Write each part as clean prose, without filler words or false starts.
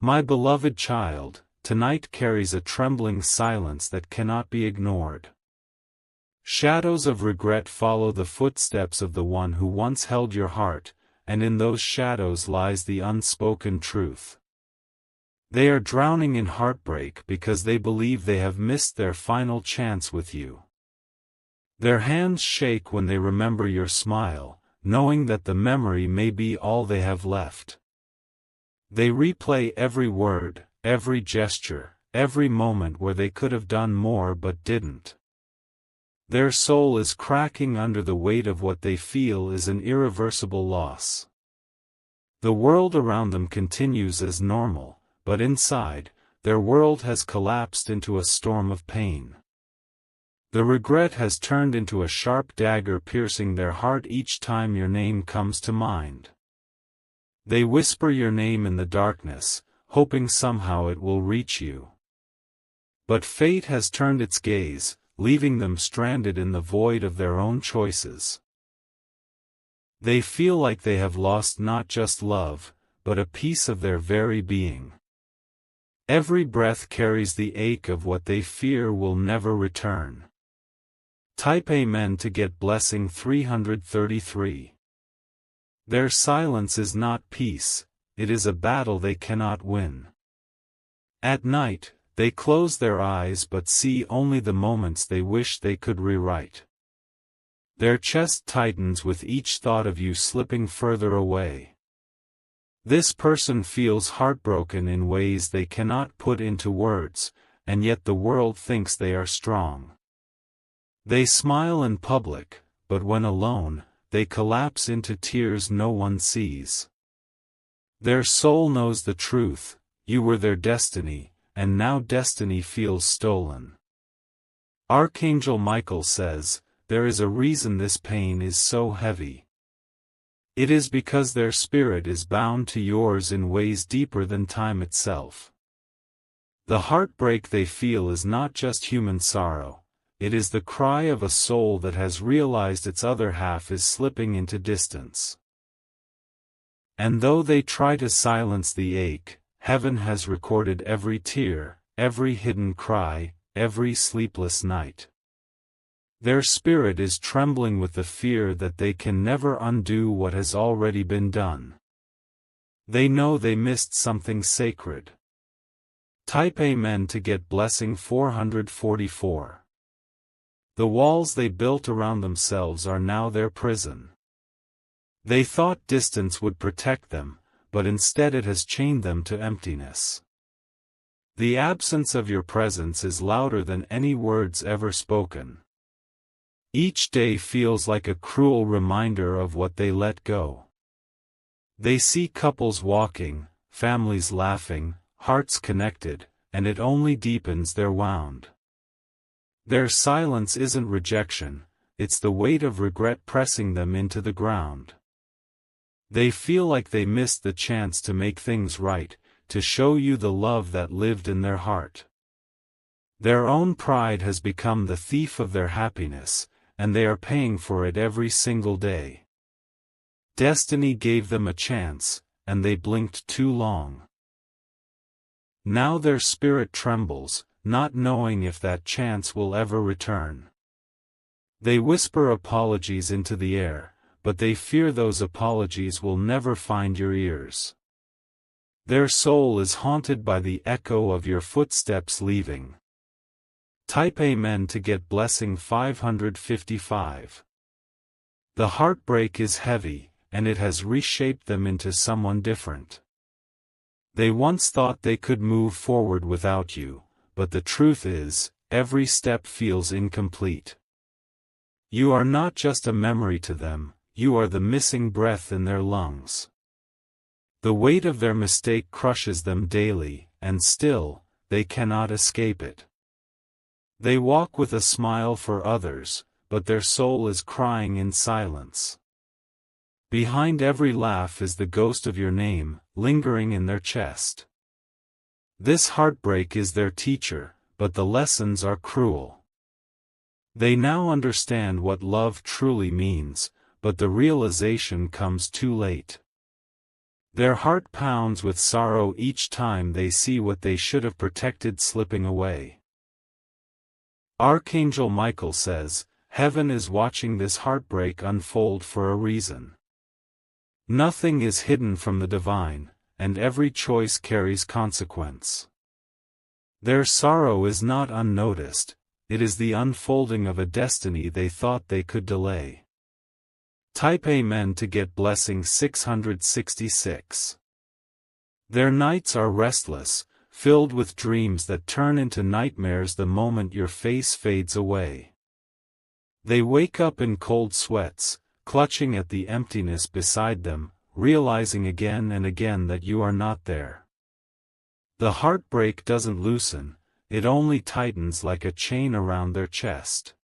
My beloved child, tonight carries a trembling silence that cannot be ignored. Shadows of regret follow the footsteps of the one who once held your heart, and in those shadows lies the unspoken truth. They are drowning in heartbreak because they believe they have missed their final chance with you. Their hands shake when they remember your smile, knowing that the memory may be all they have left. They replay every word, every gesture, every moment where they could have done more but didn't. Their soul is cracking under the weight of what they feel is an irreversible loss. The world around them continues as normal, but inside, their world has collapsed into a storm of pain. The regret has turned into a sharp dagger piercing their heart each time your name comes to mind. They whisper your name in the darkness, hoping somehow it will reach you. But fate has turned its gaze, leaving them stranded in the void of their own choices. They feel like they have lost not just love, but a piece of their very being. Every breath carries the ache of what they fear will never return. Type Amen to get blessing 333. Their silence is not peace, it is a battle they cannot win. At night, they close their eyes but see only the moments they wish they could rewrite. Their chest tightens with each thought of you slipping further away. This person feels heartbroken in ways they cannot put into words, and yet the world thinks they are strong. They smile in public, but when alone, they collapse into tears no one sees. Their soul knows the truth, you were their destiny, and now destiny feels stolen. Archangel Michael says, there is a reason this pain is so heavy. It is because their spirit is bound to yours in ways deeper than time itself. The heartbreak they feel is not just human sorrow, it is the cry of a soul that has realized its other half is slipping into distance. And though they try to silence the ache, heaven has recorded every tear, every hidden cry, every sleepless night. Their spirit is trembling with the fear that they can never undo what has already been done. They know they missed something sacred. Type Amen to get blessing 444. The walls they built around themselves are now their prison. They thought distance would protect them, but instead it has chained them to emptiness. The absence of your presence is louder than any words ever spoken. Each day feels like a cruel reminder of what they let go. They see couples walking, families laughing, hearts connected, and it only deepens their wound. Their silence isn't rejection, it's the weight of regret pressing them into the ground. They feel like they missed the chance to make things right, to show you the love that lived in their heart. Their own pride has become the thief of their happiness, and they are paying for it every single day. Destiny gave them a chance, and they blinked too long. Now their spirit trembles, not knowing if that chance will ever return. They whisper apologies into the air, but they fear those apologies will never find your ears. Their soul is haunted by the echo of your footsteps leaving. Type Amen to get blessing 555. The heartbreak is heavy, and it has reshaped them into someone different. They once thought they could move forward without you, but the truth is, every step feels incomplete. You are not just a memory to them, you are the missing breath in their lungs. The weight of their mistake crushes them daily, and still, they cannot escape it. They walk with a smile for others, but their soul is crying in silence. Behind every laugh is the ghost of your name, lingering in their chest. This heartbreak is their teacher, but the lessons are cruel. They now understand what love truly means, but the realization comes too late. Their heart pounds with sorrow each time they see what they should have protected slipping away. Archangel Michael says, "Heaven is watching this heartbreak unfold for a reason. Nothing is hidden from the divine, and every choice carries consequence. Their sorrow is not unnoticed, it is the unfolding of a destiny they thought they could delay." Type Amen to get blessing 666. Their nights are restless, filled with dreams that turn into nightmares the moment your face fades away. They wake up in cold sweats, clutching at the emptiness beside them, realizing again and again that you are not there. The heartbreak doesn't loosen, it only tightens like a chain around their chest.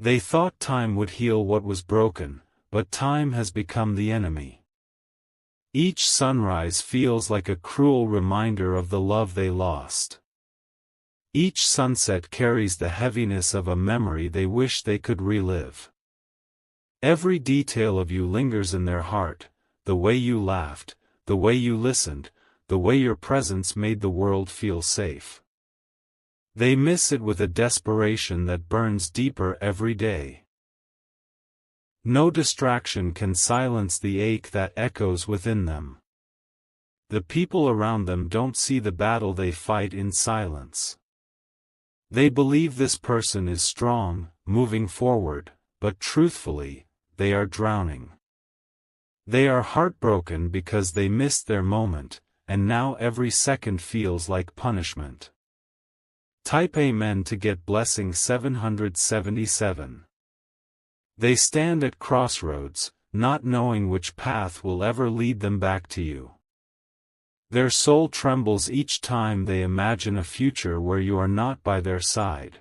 They thought time would heal what was broken, but time has become the enemy. Each sunrise feels like a cruel reminder of the love they lost. Each sunset carries the heaviness of a memory they wish they could relive. Every detail of you lingers in their heart, the way you laughed, the way you listened, the way your presence made the world feel safe. They miss it with a desperation that burns deeper every day. No distraction can silence the ache that echoes within them. The people around them don't see the battle they fight in silence. They believe this person is strong, moving forward, but truthfully, they are drowning. They are heartbroken because they missed their moment, and now every second feels like punishment. Type Amen to get blessing 777. They stand at crossroads, not knowing which path will ever lead them back to you. Their soul trembles each time they imagine a future where you are not by their side.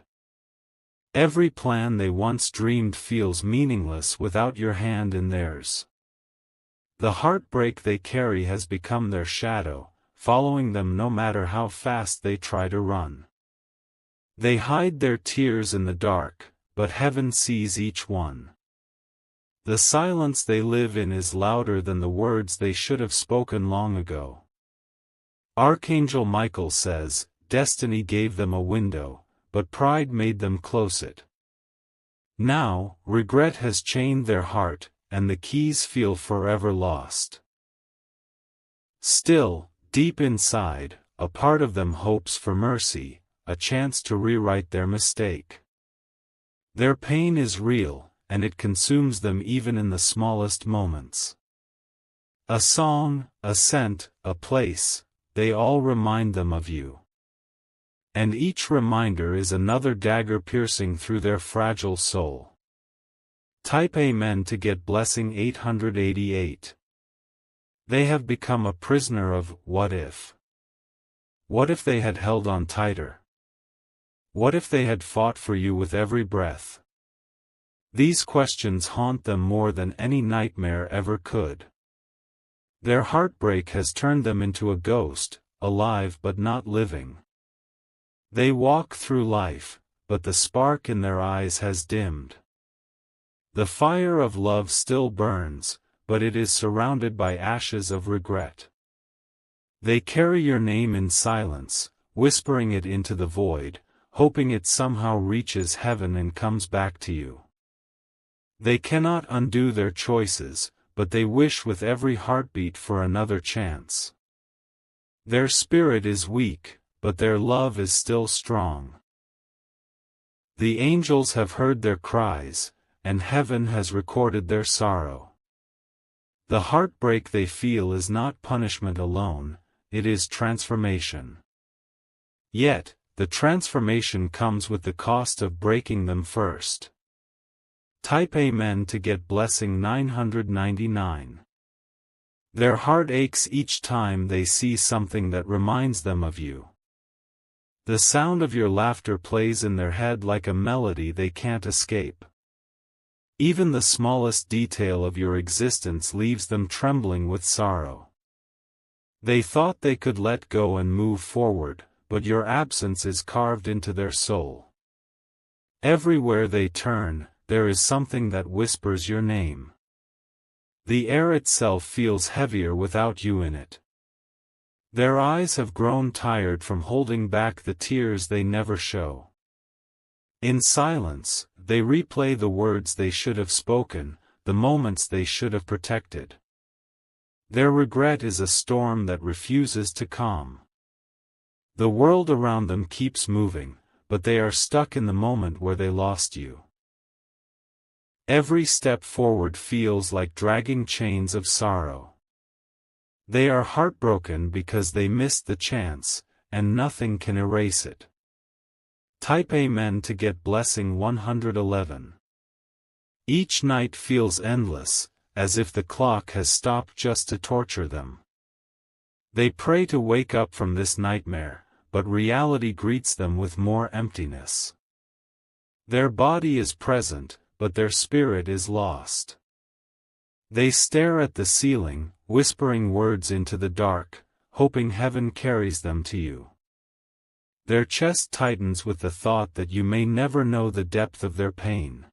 Every plan they once dreamed feels meaningless without your hand in theirs. The heartbreak they carry has become their shadow, following them no matter how fast they try to run. They hide their tears in the dark, but heaven sees each one. The silence they live in is louder than the words they should have spoken long ago. Archangel Michael says, "Destiny gave them a window, but pride made them close it." Now, regret has chained their heart, and the keys feel forever lost. Still, deep inside, a part of them hopes for mercy, a chance to rewrite their mistake. Their pain is real, and it consumes them even in the smallest moments. A song, a scent, a place, they all remind them of you. And each reminder is another dagger piercing through their fragile soul. Type Amen to get blessing 888. They have become a prisoner of what if. What if they had held on tighter? What if they had fought for you with every breath? These questions haunt them more than any nightmare ever could. Their heartbreak has turned them into a ghost, alive but not living. They walk through life, but the spark in their eyes has dimmed. The fire of love still burns, but it is surrounded by ashes of regret. They carry your name in silence, whispering it into the void, hoping it somehow reaches heaven and comes back to you. They cannot undo their choices, but they wish with every heartbeat for another chance. Their spirit is weak, but their love is still strong. The angels have heard their cries, and heaven has recorded their sorrow. The heartbreak they feel is not punishment alone, it is transformation. Yet, the transformation comes with the cost of breaking them first. Type Amen to get blessing 999. Their heart aches each time they see something that reminds them of you. The sound of your laughter plays in their head like a melody they can't escape. Even the smallest detail of your existence leaves them trembling with sorrow. They thought they could let go and move forward, but your absence is carved into their soul. Everywhere they turn, there is something that whispers your name. The air itself feels heavier without you in it. Their eyes have grown tired from holding back the tears they never show. In silence, they replay the words they should have spoken, the moments they should have protected. Their regret is a storm that refuses to calm. The world around them keeps moving, but they are stuck in the moment where they lost you. Every step forward feels like dragging chains of sorrow. They are heartbroken because they missed the chance, and nothing can erase it. Type Amen to get blessing 111. Each night feels endless, as if the clock has stopped just to torture them. They pray to wake up from this nightmare, but reality greets them with more emptiness. Their body is present, but their spirit is lost. They stare at the ceiling, whispering words into the dark, hoping heaven carries them to you. Their chest tightens with the thought that you may never know the depth of their pain.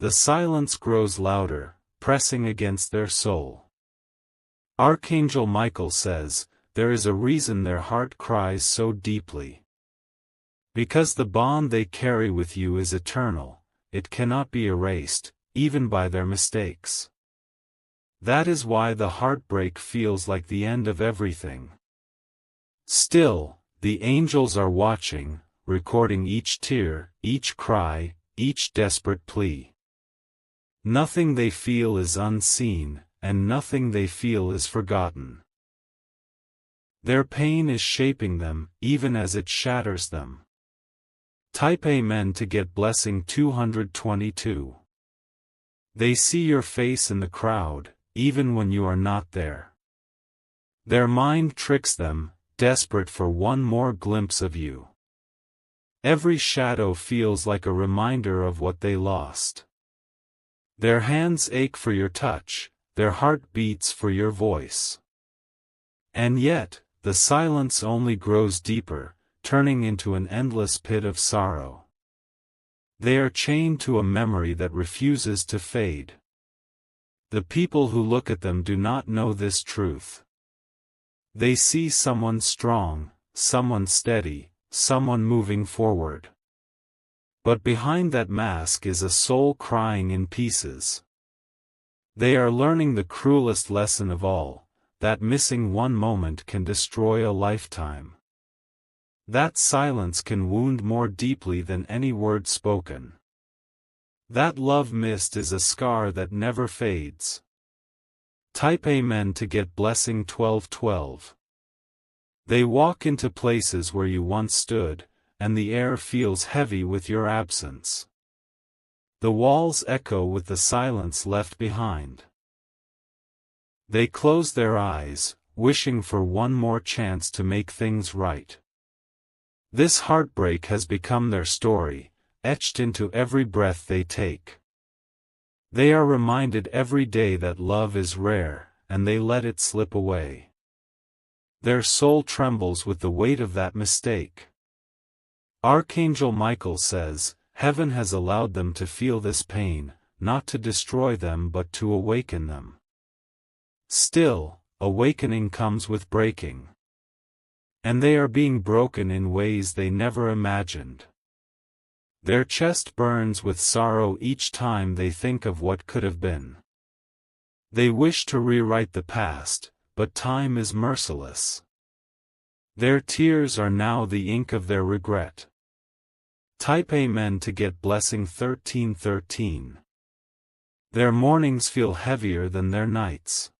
The silence grows louder, pressing against their soul. Archangel Michael says, there is a reason their heart cries so deeply. Because the bond they carry with you is eternal, it cannot be erased, even by their mistakes. That is why the heartbreak feels like the end of everything. Still, the angels are watching, recording each tear, each cry, each desperate plea. Nothing they feel is unseen, and nothing they feel is forgotten. Their pain is shaping them, even as it shatters them. Type Amen to get blessing 222. They see your face in the crowd, even when you are not there. Their mind tricks them, desperate for one more glimpse of you. Every shadow feels like a reminder of what they lost. Their hands ache for your touch, their heart beats for your voice. And yet, the silence only grows deeper, turning into an endless pit of sorrow. They are chained to a memory that refuses to fade. The people who look at them do not know this truth. They see someone strong, someone steady, someone moving forward. But behind that mask is a soul crying in pieces. They are learning the cruelest lesson of all, that missing one moment can destroy a lifetime. That silence can wound more deeply than any word spoken. That love missed is a scar that never fades. Type Amen to get blessing 1212. They walk into places where you once stood, and the air feels heavy with your absence. The walls echo with the silence left behind. They close their eyes, wishing for one more chance to make things right. This heartbreak has become their story, etched into every breath they take. They are reminded every day that love is rare, and they let it slip away. Their soul trembles with the weight of that mistake. Archangel Michael says, heaven has allowed them to feel this pain, not to destroy them but to awaken them. Still, awakening comes with breaking. And they are being broken in ways they never imagined. Their chest burns with sorrow each time they think of what could have been. They wish to rewrite the past, but time is merciless. Their tears are now the ink of their regret. Type Amen to get blessing 1313. Their mornings feel heavier than their nights.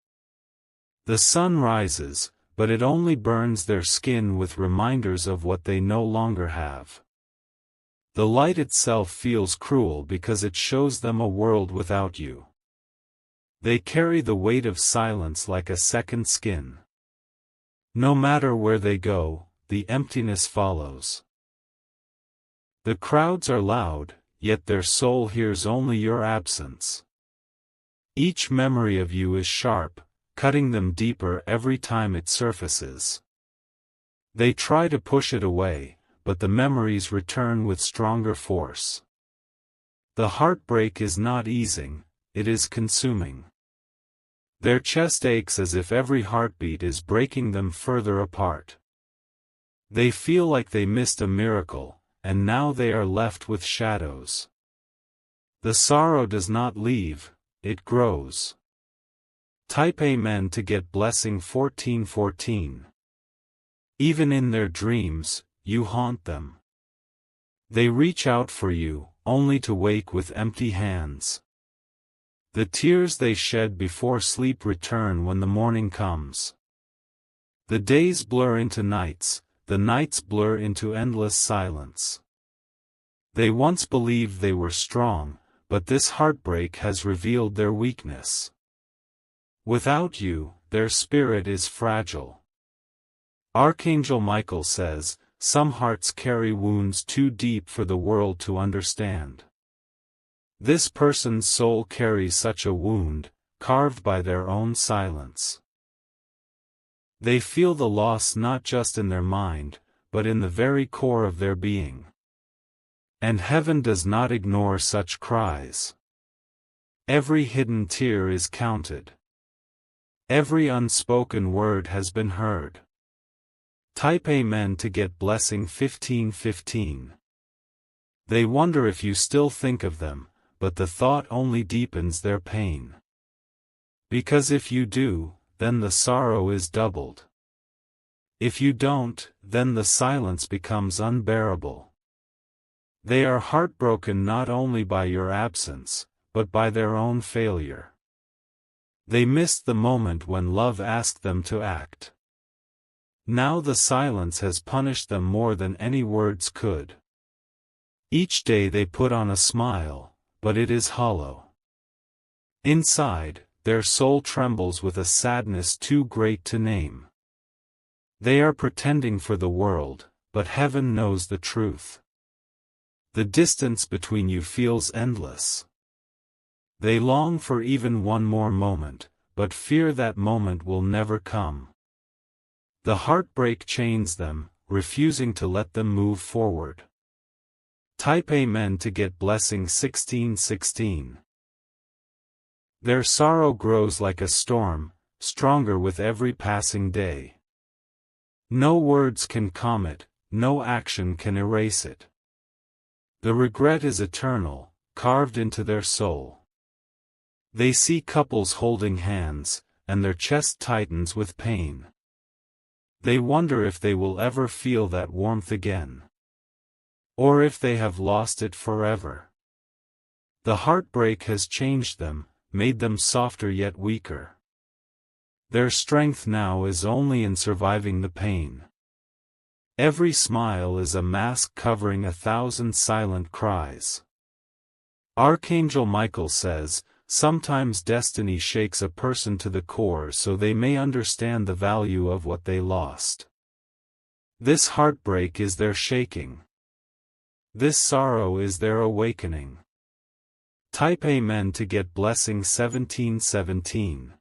The sun rises, but it only burns their skin with reminders of what they no longer have. The light itself feels cruel because it shows them a world without you. They carry the weight of silence like a second skin. No matter where they go, the emptiness follows. The crowds are loud, yet their soul hears only your absence. Each memory of you is sharp, cutting them deeper every time it surfaces. They try to push it away, but the memories return with stronger force. The heartbreak is not easing, it is consuming. Their chest aches as if every heartbeat is breaking them further apart. They feel like they missed a miracle, and now they are left with shadows. The sorrow does not leave, it grows. Type Amen to get blessing 1414. Even in their dreams, you haunt them. They reach out for you, only to wake with empty hands. The tears they shed before sleep return when the morning comes. The days blur into nights, the nights blur into endless silence. They once believed they were strong, but this heartbreak has revealed their weakness. Without you, their spirit is fragile. Archangel Michael says, some hearts carry wounds too deep for the world to understand. This person's soul carries such a wound, carved by their own silence. They feel the loss not just in their mind, but in the very core of their being. And heaven does not ignore such cries. Every hidden tear is counted. Every unspoken word has been heard. Type Amen to get blessing 1515. They wonder if you still think of them, but the thought only deepens their pain. Because if you do, then the sorrow is doubled. If you don't, then the silence becomes unbearable. They are heartbroken not only by your absence, but by their own failure. They missed the moment when love asked them to act. Now the silence has punished them more than any words could. Each day they put on a smile, but it is hollow. Inside, their soul trembles with a sadness too great to name. They are pretending for the world, but heaven knows the truth. The distance between you feels endless. They long for even one more moment, but fear that moment will never come. The heartbreak chains them, refusing to let them move forward. Type Amen to get blessing 1616. Their sorrow grows like a storm, stronger with every passing day. No words can calm it, no action can erase it. The regret is eternal, carved into their soul. They see couples holding hands, and their chest tightens with pain. They wonder if they will ever feel that warmth again. Or if they have lost it forever. The heartbreak has changed them, made them softer yet weaker. Their strength now is only in surviving the pain. Every smile is a mask covering 1,000 silent cries. Archangel Michael says, sometimes destiny shakes a person to the core so they may understand the value of what they lost. This heartbreak is their shaking. This sorrow is their awakening. Type Amen to get blessing 1717.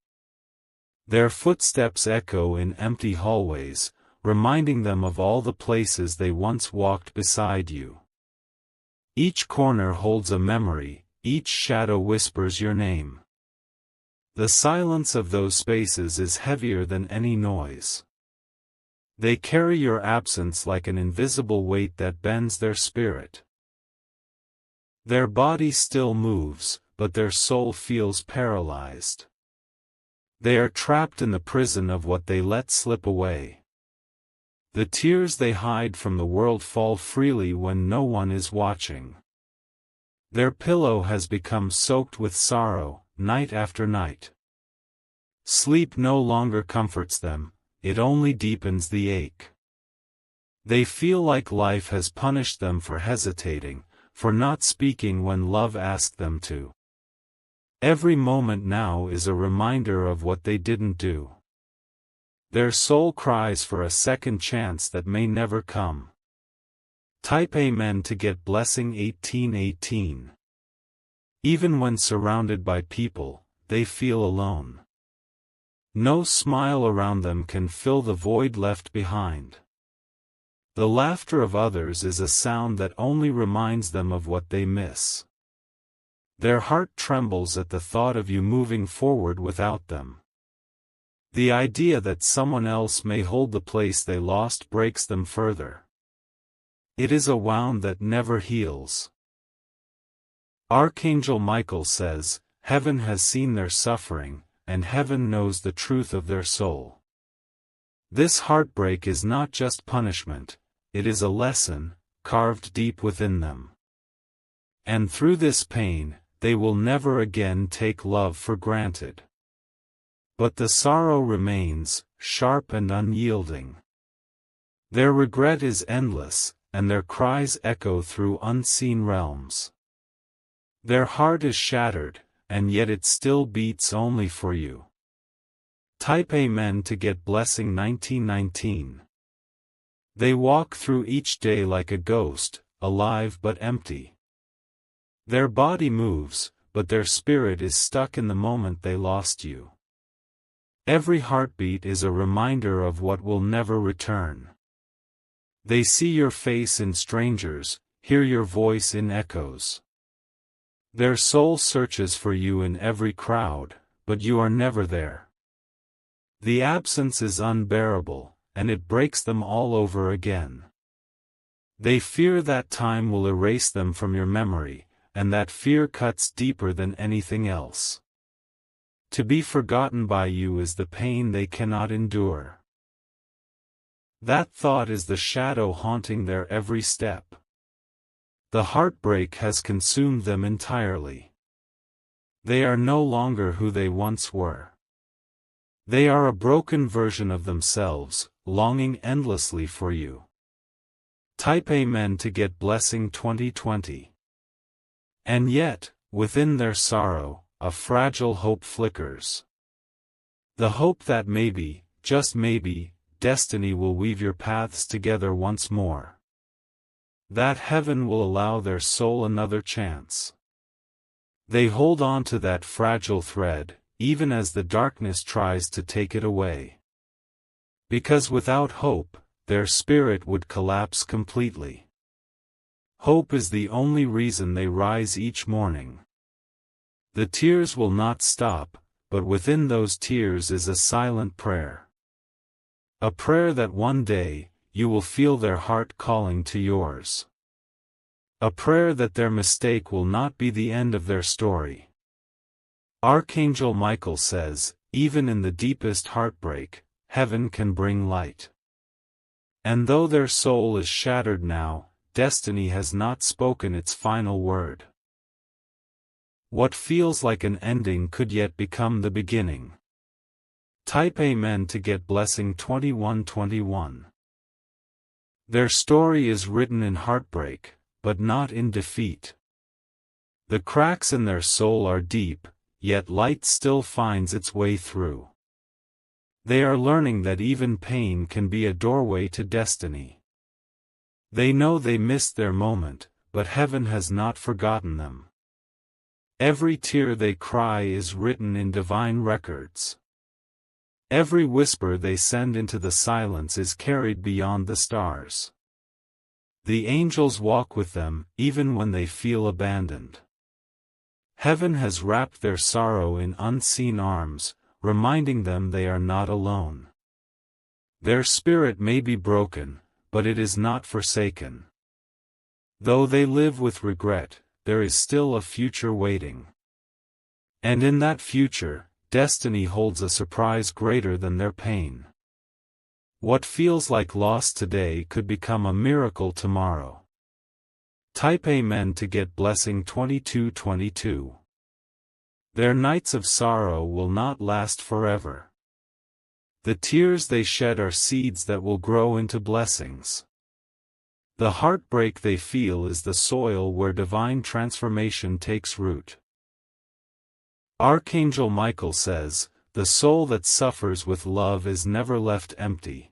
Their footsteps echo in empty hallways, reminding them of all the places they once walked beside you. Each corner holds a memory, each shadow whispers your name. The silence of those spaces is heavier than any noise. They carry your absence like an invisible weight that bends their spirit. Their body still moves, but their soul feels paralyzed. They are trapped in the prison of what they let slip away. The tears they hide from the world fall freely when no one is watching. Their pillow has become soaked with sorrow, night after night. Sleep no longer comforts them, it only deepens the ache. They feel like life has punished them for hesitating, for not speaking when love asked them to. Every moment now is a reminder of what they didn't do. Their soul cries for a second chance that may never come. Type Amen to get blessing 1818. Even when surrounded by people, they feel alone. No smile around them can fill the void left behind. The laughter of others is a sound that only reminds them of what they miss. Their heart trembles at the thought of you moving forward without them. The idea that someone else may hold the place they lost breaks them further. It is a wound that never heals. Archangel Michael says, "Heaven has seen their suffering, and heaven knows the truth of their soul." This heartbreak is not just punishment, it is a lesson, carved deep within them. And through this pain, they will never again take love for granted. But the sorrow remains, sharp and unyielding. Their regret is endless, and their cries echo through unseen realms. Their heart is shattered, and yet it still beats only for you. Type Amen to get blessing 1919. They walk through each day like a ghost, alive but empty. Their body moves, but their spirit is stuck in the moment they lost you. Every heartbeat is a reminder of what will never return. They see your face in strangers, hear your voice in echoes. Their soul searches for you in every crowd, but you are never there. The absence is unbearable, and it breaks them all over again. They fear that time will erase them from your memory, and that fear cuts deeper than anything else. To be forgotten by you is the pain they cannot endure. That thought is the shadow haunting their every step. The heartbreak has consumed them entirely. They are no longer who they once were. They are a broken version of themselves, longing endlessly for you. Type Amen to get blessing 2020. And yet, within their sorrow, a fragile hope flickers. The hope that maybe, just maybe, destiny will weave your paths together once more. That heaven will allow their soul another chance. They hold on to that fragile thread, even as the darkness tries to take it away. Because without hope, their spirit would collapse completely. Hope is the only reason they rise each morning. The tears will not stop, but within those tears is a silent prayer. A prayer that one day, you will feel their heart calling to yours. A prayer that their mistake will not be the end of their story. Archangel Michael says, even in the deepest heartbreak, heaven can bring light. And though their soul is shattered now, destiny has not spoken its final word. What feels like an ending could yet become the beginning. Type Amen to get blessing 2121. Their story is written in heartbreak, but not in defeat. The cracks in their soul are deep, yet light still finds its way through. They are learning that even pain can be a doorway to destiny. They know they missed their moment, but heaven has not forgotten them. Every tear they cry is written in divine records. Every whisper they send into the silence is carried beyond the stars. The angels walk with them, even when they feel abandoned. Heaven has wrapped their sorrow in unseen arms, reminding them they are not alone. Their spirit may be broken, but it is not forsaken. Though they live with regret, there is still a future waiting. And in that future, destiny holds a surprise greater than their pain. What feels like loss today could become a miracle tomorrow. Type Amen to get blessing 2222. Their nights of sorrow will not last forever. The tears they shed are seeds that will grow into blessings. The heartbreak they feel is the soil where divine transformation takes root. Archangel Michael says, the soul that suffers with love is never left empty.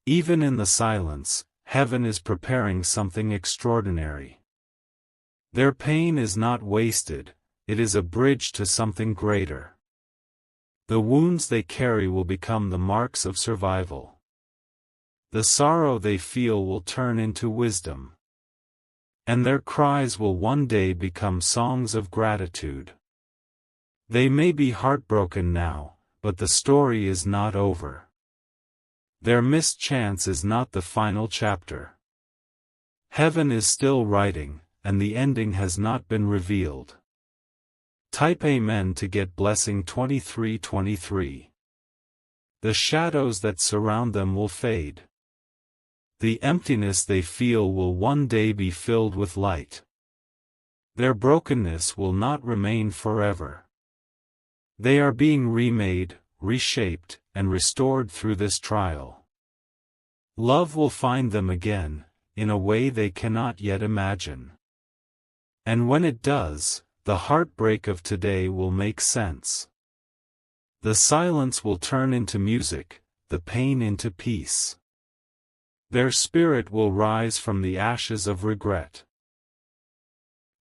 Even in the silence, heaven is preparing something extraordinary. Their pain is not wasted, it is a bridge to something greater. The wounds they carry will become the marks of survival. The sorrow they feel will turn into wisdom. And their cries will one day become songs of gratitude. They may be heartbroken now, but the story is not over. Their missed chance is not the final chapter. Heaven is still writing, and the ending has not been revealed. Type Amen to get blessing 2323. The shadows that surround them will fade. The emptiness they feel will one day be filled with light. Their brokenness will not remain forever. They are being remade, reshaped, and restored through this trial. Love will find them again, in a way they cannot yet imagine. And when it does, the heartbreak of today will make sense. The silence will turn into music, the pain into peace. Their spirit will rise from the ashes of regret.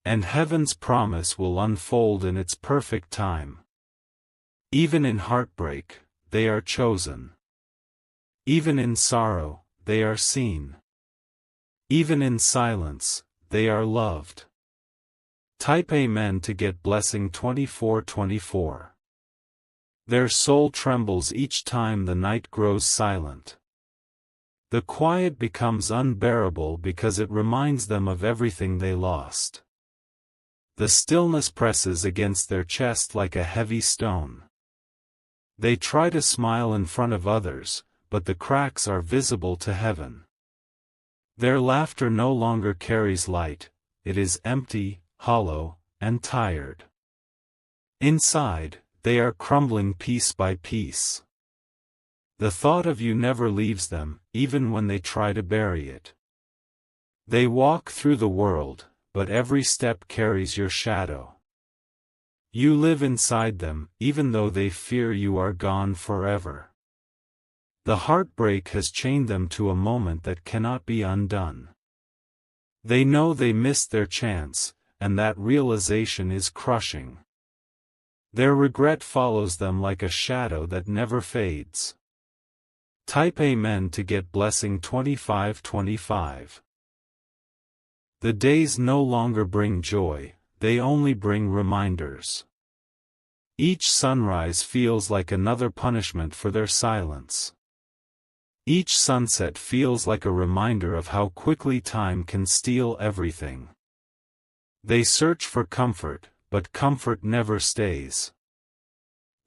And heaven's promise will unfold in its perfect time. Even in heartbreak, they are chosen. Even in sorrow, they are seen. Even in silence, they are loved. Type Amen to get blessing 2424. Their soul trembles each time the night grows silent. The quiet becomes unbearable because it reminds them of everything they lost. The stillness presses against their chest like a heavy stone. They try to smile in front of others, but the cracks are visible to heaven. Their laughter no longer carries light, it is empty, hollow, and tired. Inside, they are crumbling piece by piece. The thought of you never leaves them, even when they try to bury it. They walk through the world, but every step carries your shadow. You live inside them, even though they fear you are gone forever. The heartbreak has chained them to a moment that cannot be undone. They know they missed their chance, and that realization is crushing. Their regret follows them like a shadow that never fades. Type Amen to get blessing 2525. The days no longer bring joy, they only bring reminders. Each sunrise feels like another punishment for their silence. Each sunset feels like a reminder of how quickly time can steal everything. They search for comfort, but comfort never stays.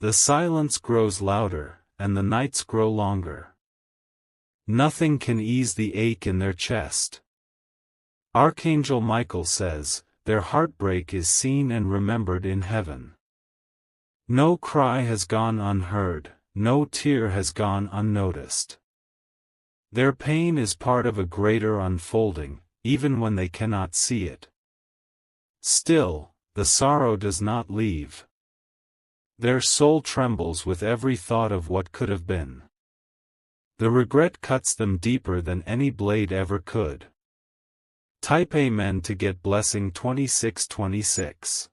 The silence grows louder, and the nights grow longer. Nothing can ease the ache in their chest. Archangel Michael says, their heartbreak is seen and remembered in heaven. No cry has gone unheard, no tear has gone unnoticed. Their pain is part of a greater unfolding, even when they cannot see it. Still, the sorrow does not leave. Their soul trembles with every thought of what could have been. The regret cuts them deeper than any blade ever could. Type Amen to get blessing 2626.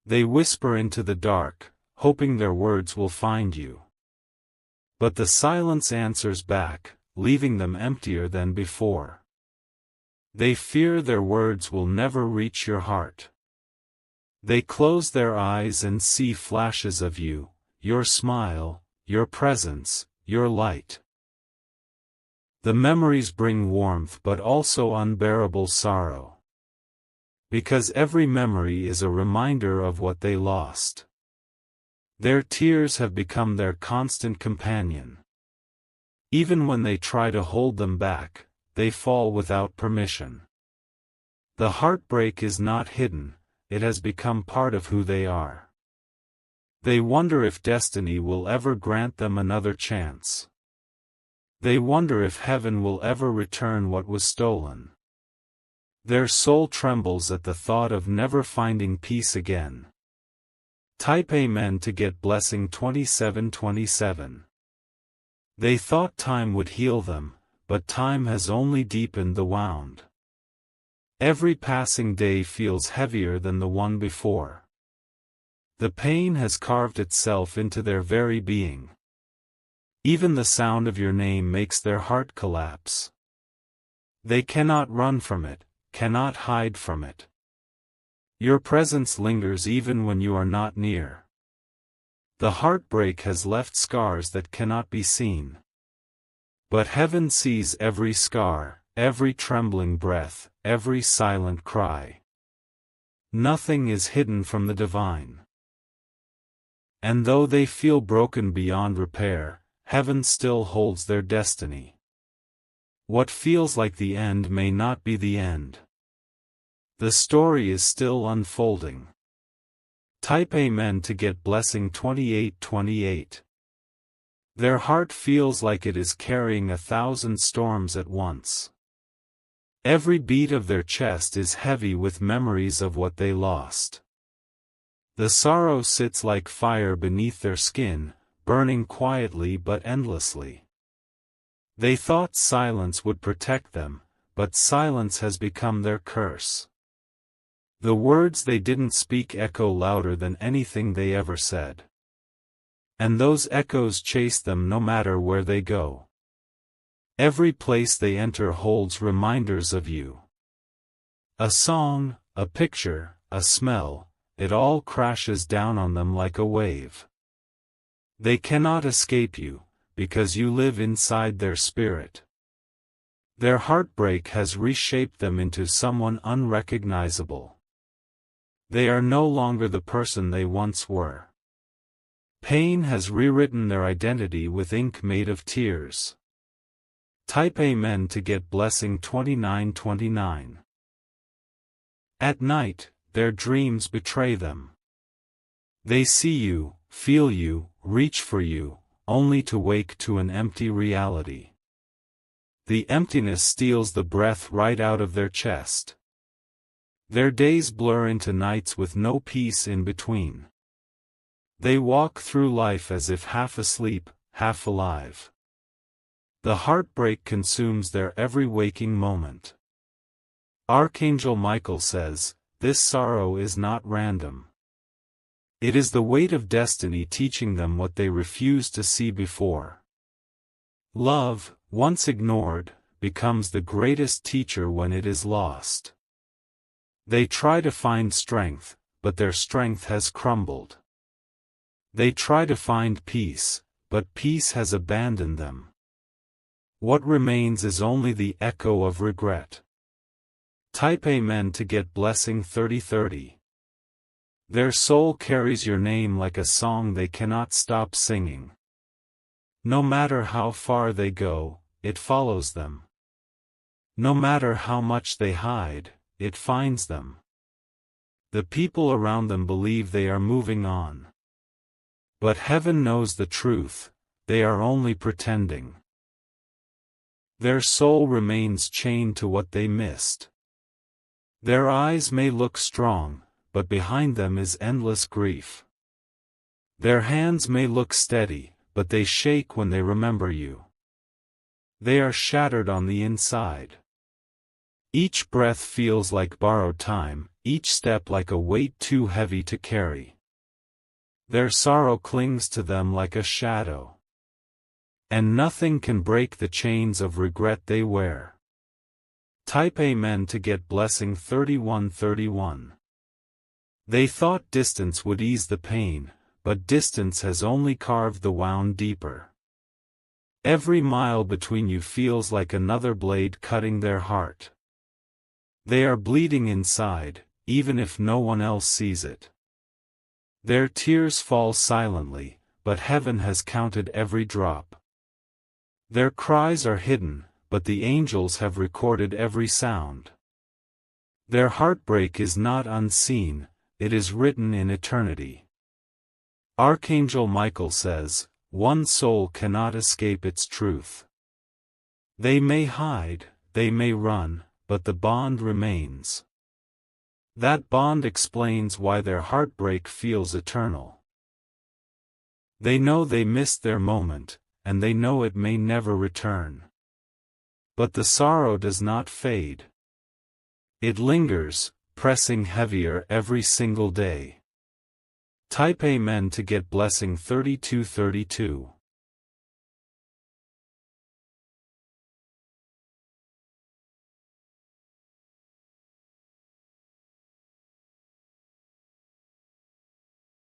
They whisper into the dark, hoping their words will find you. But the silence answers back, leaving them emptier than before. They fear their words will never reach your heart. They close their eyes and see flashes of you, your smile, your presence, your light. The memories bring warmth but also unbearable sorrow. Because every memory is a reminder of what they lost. Their tears have become their constant companion. Even when they try to hold them back, they fall without permission. The heartbreak is not hidden, it has become part of who they are. They wonder if destiny will ever grant them another chance. They wonder if heaven will ever return what was stolen. Their soul trembles at the thought of never finding peace again. Type Amen to get blessing 2727. They thought time would heal them, but time has only deepened the wound. Every passing day feels heavier than the one before. The pain has carved itself into their very being. Even the sound of your name makes their heart collapse. They cannot run from it, cannot hide from it. Your presence lingers even when you are not near. The heartbreak has left scars that cannot be seen. But heaven sees every scar, every trembling breath, every silent cry. Nothing is hidden from the divine. And though they feel broken beyond repair, heaven still holds their destiny. What feels like the end may not be the end. The story is still unfolding. Type Amen to get blessing 2828. Their heart feels like it is carrying 1,000 storms at once. Every beat of their chest is heavy with memories of what they lost. The sorrow sits like fire beneath their skin, burning quietly but endlessly. They thought silence would protect them, but silence has become their curse. The words they didn't speak echo louder than anything they ever said. And those echoes chase them no matter where they go. Every place they enter holds reminders of you. A song, a picture, a smell, it all crashes down on them like a wave. They cannot escape you, because you live inside their spirit. Their heartbreak has reshaped them into someone unrecognizable. They are no longer the person they once were. Pain has rewritten their identity with ink made of tears. Type Amen to get blessing 2929. At night, their dreams betray them. They see you, feel you, reach for you, only to wake to an empty reality. The emptiness steals the breath right out of their chest. Their days blur into nights with no peace in between. They walk through life as if half asleep, half alive. The heartbreak consumes their every waking moment. Archangel Michael says, "This sorrow is not random. It is the weight of destiny teaching them what they refused to see before." Love, once ignored, becomes the greatest teacher when it is lost. They try to find strength, but their strength has crumbled. They try to find peace, but peace has abandoned them. What remains is only the echo of regret. Type Amen to get blessing 3030. Their soul carries your name like a song they cannot stop singing. No matter how far they go, it follows them. No matter how much they hide, it finds them. The people around them believe they are moving on. But heaven knows the truth, they are only pretending. Their soul remains chained to what they missed. Their eyes may look strong, but behind them is endless grief. Their hands may look steady, but they shake when they remember you. They are shattered on the inside. Each breath feels like borrowed time, each step like a weight too heavy to carry. Their sorrow clings to them like a shadow. And nothing can break the chains of regret they wear. Type Amen to get blessing 3131. They thought distance would ease the pain, but distance has only carved the wound deeper. Every mile between you feels like another blade cutting their heart. They are bleeding inside, even if no one else sees it. Their tears fall silently, but heaven has counted every drop. Their cries are hidden, but the angels have recorded every sound. Their heartbreak is not unseen, it is written in eternity. Archangel Michael says, one soul cannot escape its truth. They may hide, they may run, but the bond remains. That bond explains why their heartbreak feels eternal. They know they missed their moment, and they know it may never return. But the sorrow does not fade. It lingers, pressing heavier every single day. Type Amen to get blessing 3232.